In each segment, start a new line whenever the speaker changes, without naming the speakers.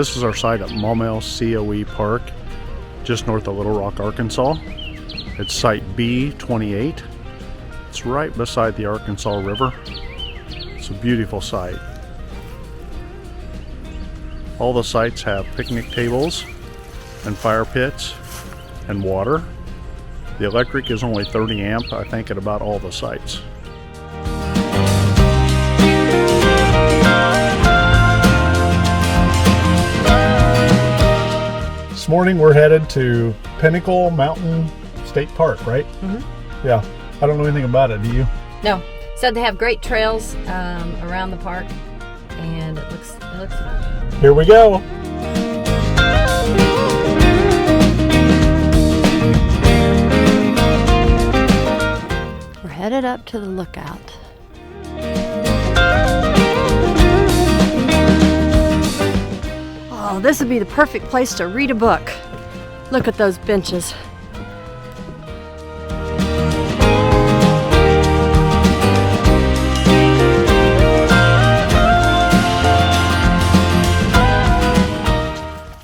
This is our site at Maumelle COE Park, just north of Little Rock, Arkansas. It's site B28. It's right beside the Arkansas River. It's a beautiful site. All the sites have picnic tables and fire pits and water. The electric is only 30 amp, I think, at about all the sites. This morning we're headed to Pinnacle State Park, right?
Mm-hmm.
Yeah. I don't know anything about it, do you?
No. So they have great trails around the park, and it looks fun.
Here we go.
We're headed up to the lookout. Oh, this would be the perfect place to read a book. Look at those benches.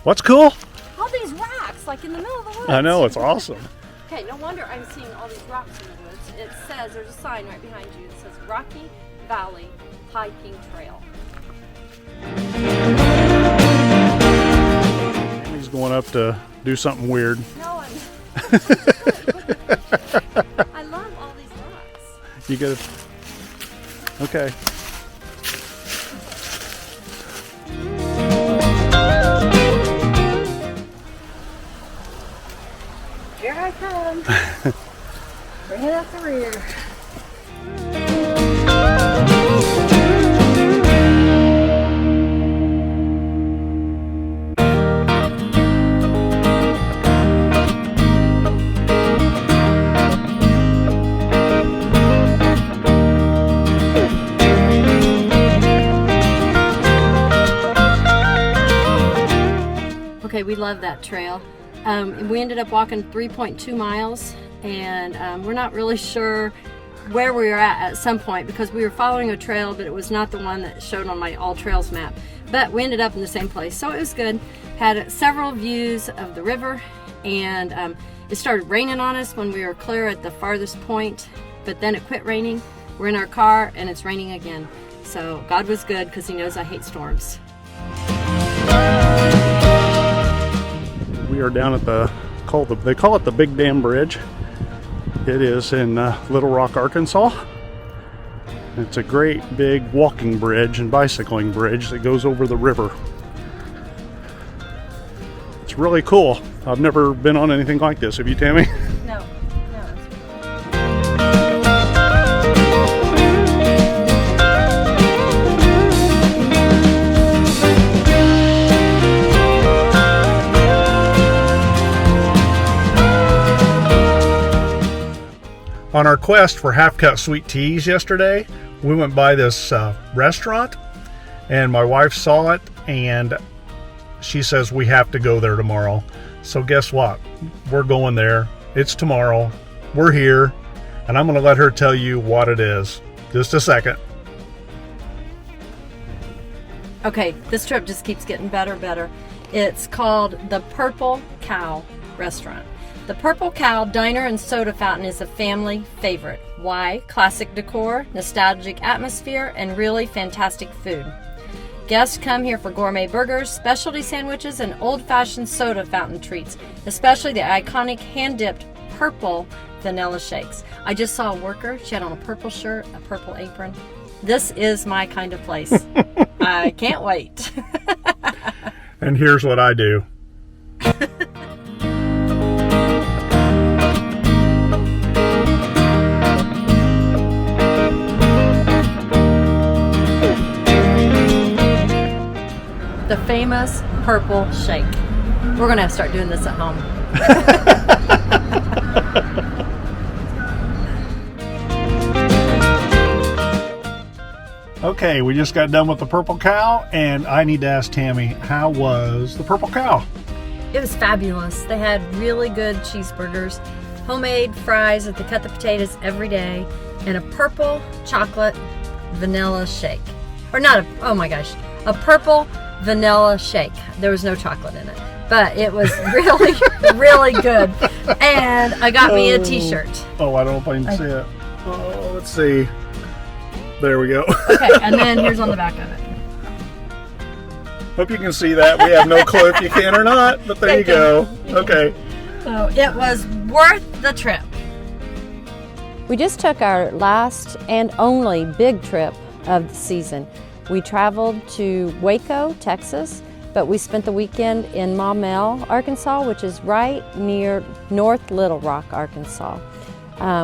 What's cool?
All these rocks, like in the middle of the woods.
I know, it's awesome.
Okay, no wonder I'm seeing all these rocks in the woods. It says, there's a sign right behind you. It says Rocky Valley Hiking Trail.
Amy's going up to do something weird.
No, I'm I love all these rocks.
You gotta... Okay.
Here I come. Bring it up the rear. Okay, we love that trail. We ended up walking 3.2 miles, and we're not really sure where we were at some point because we were following a trail, but it was not the one that showed on my all trails map. But we ended up in the same place, so it was good. Had several views of the river, and it started raining on us when we were clear at the farthest point, but then it quit raining. We're in our car, and it's raining again. So God was good because He knows I hate storms.
We are down at they call it the Big Dam Bridge. It is in Little Rock, Arkansas. It's a great big walking bridge and bicycling bridge that goes over the river. It's really cool. I've never been on anything like this. Have you, Tammy?
No.
On our quest for half-cut sweet teas yesterday, we went by this restaurant, and my wife saw it, and she says we have to go there tomorrow. So guess what? We're going there. It's tomorrow. We're here, and I'm going to let her tell you what it is. Just a second.
Okay, this trip just keeps getting better and better. It's called the Purple Cow Restaurant. The Purple Cow Diner and Soda Fountain is a family favorite. Why? Classic decor, nostalgic atmosphere, and really fantastic food. Guests come here for gourmet burgers, specialty sandwiches, and old-fashioned soda fountain treats, especially the iconic hand-dipped purple vanilla shakes. I just saw a worker. She had on a purple shirt, a purple apron. This is my kind of place. I can't wait.
And here's what I do.
The famous purple shake. We're gonna have to start doing this at home.
Okay, we just got done with the Purple Cow, and I need to ask Tammy, how was the Purple Cow?
It was fabulous. They had really good cheeseburgers, homemade fries that they cut the potatoes every day, and a purple chocolate vanilla shake. Or not a, oh my gosh, a purple vanilla shake. There was no chocolate in it, but it was really, really good. And I got me a t-shirt.
Oh, I don't know if I can see it. Oh, let's see. There we go.
Okay, and then here's on the back of it.
Hope you can see that. We have no clue if you can or not, but there you go. Okay.
So it was worth the trip.
We just took our last and only big trip of the season. We traveled to Waco, Texas, but we spent the weekend in Maumelle, Arkansas, which is right near North Little Rock, Arkansas.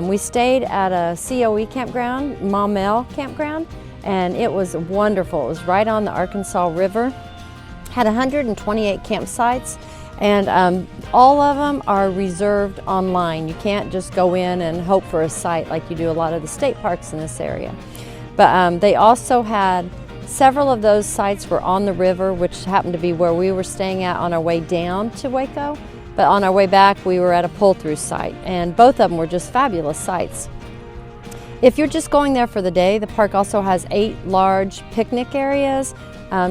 We stayed at a COE campground, Maumelle Campground, and it was wonderful. It was right on the Arkansas River. Had 128 campsites, and all of them are reserved online. You can't just go in and hope for a site like you do a lot of the state parks in this area. But they also had several of those sites were on the river, which happened to be where we were staying at on our way down to Waco. But on our way back, we were at a pull-through site, and both of them were just fabulous sites. If you're just going there for the day, the park also has 8 large picnic areas,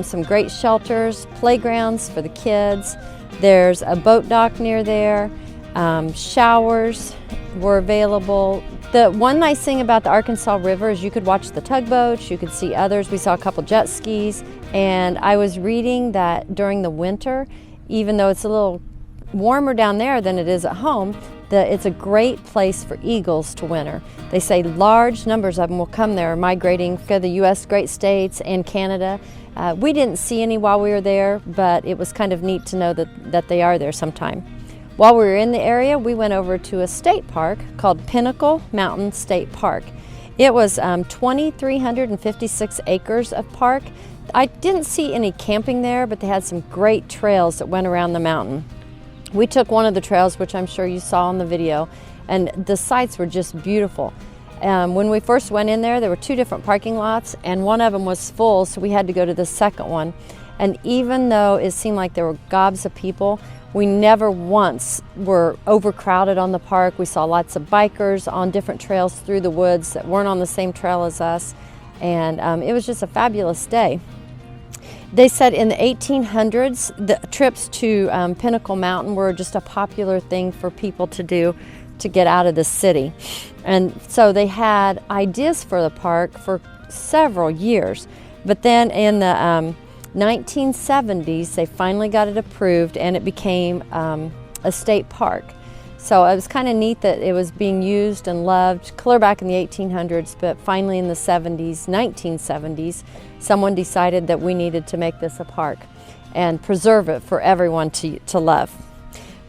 some great shelters, playgrounds for the kids. There's a boat dock near there. Showers were available. The one nice thing about the Arkansas River is you could watch the tugboats, you could see others. We saw a couple jet skis, and I was reading that during the winter, even though it's a little warmer down there than it is at home, it's a great place for eagles to winter. They say large numbers of them will come there, migrating to the U.S. Great States and Canada. We didn't see any while we were there, but it was kind of neat to know that they are there sometime. While we were in the area, we went over to a state park called Pinnacle State Park. It was 2,356 acres of park. I didn't see any camping there, but they had some great trails that went around the mountain. We took one of the trails, which I'm sure you saw in the video, and the sights were just beautiful. When we first went in there were 2 different parking lots, and one of them was full, so we had to go to the second one. And even though it seemed like there were gobs of people, we never once were overcrowded on the park. We saw lots of bikers on different trails through the woods that weren't on the same trail as us, and it was just a fabulous day. They said in the 1800s, the trips to Pinnacle Mountain were just a popular thing for people to do to get out of the city. And so they had ideas for the park for several years. But then in the 1970s, they finally got it approved, and it became a state park. So it was kind of neat that it was being used and loved clear back in the 1800s, but finally in the 1970s, someone decided that we needed to make this a park and preserve it for everyone to love.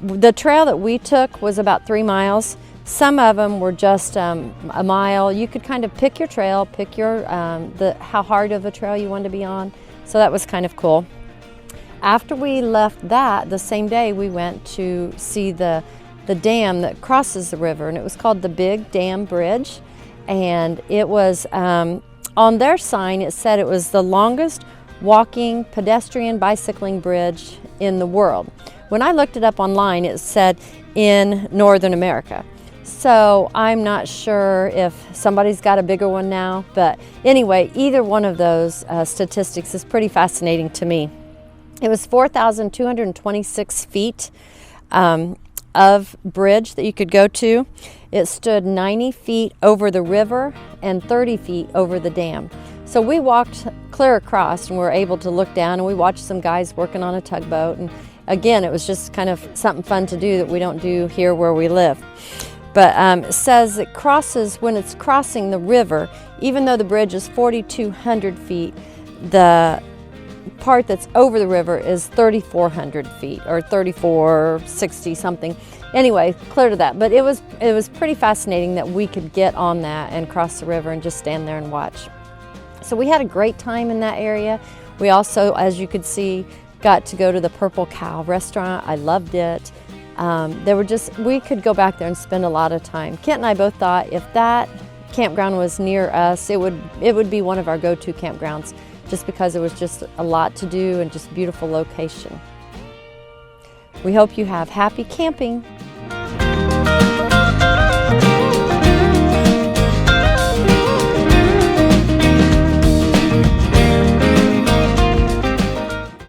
The trail that we took was about 3 miles. Some of them were just a mile. You could kind of pick your trail, pick your how hard of a trail you wanted to be on. So that was kind of cool. After we left that, the same day we went to see the dam that crosses the river, and it was called the Big Dam Bridge. And it was, on their sign, it said it was the longest walking, pedestrian, bicycling bridge in the world. When I looked it up online, it said in Northern America. So I'm not sure if somebody's got a bigger one now, but anyway, either one of those statistics is pretty fascinating to me. It was 4,226 feet of bridge that you could go to. It stood 90 feet over the river and 30 feet over the dam. So we walked clear across and we were able to look down, and we watched some guys working on a tugboat. And again, it was just kind of something fun to do that we don't do here where we live. But it says it crosses, when it's crossing the river, even though the bridge is 4,200 feet, the part that's over the river is 3,400 feet, or 3,460 something. Anyway, clear to that. But it was pretty fascinating that we could get on that and cross the river and just stand there and watch. So we had a great time in that area. We also, as you could see, got to go to the Purple Cow restaurant. I loved it. We could go back there and spend a lot of time. Kent and I both thought if that campground was near us, it would be one of our go-to campgrounds, just because it was just a lot to do and just beautiful location. We hope you have happy camping.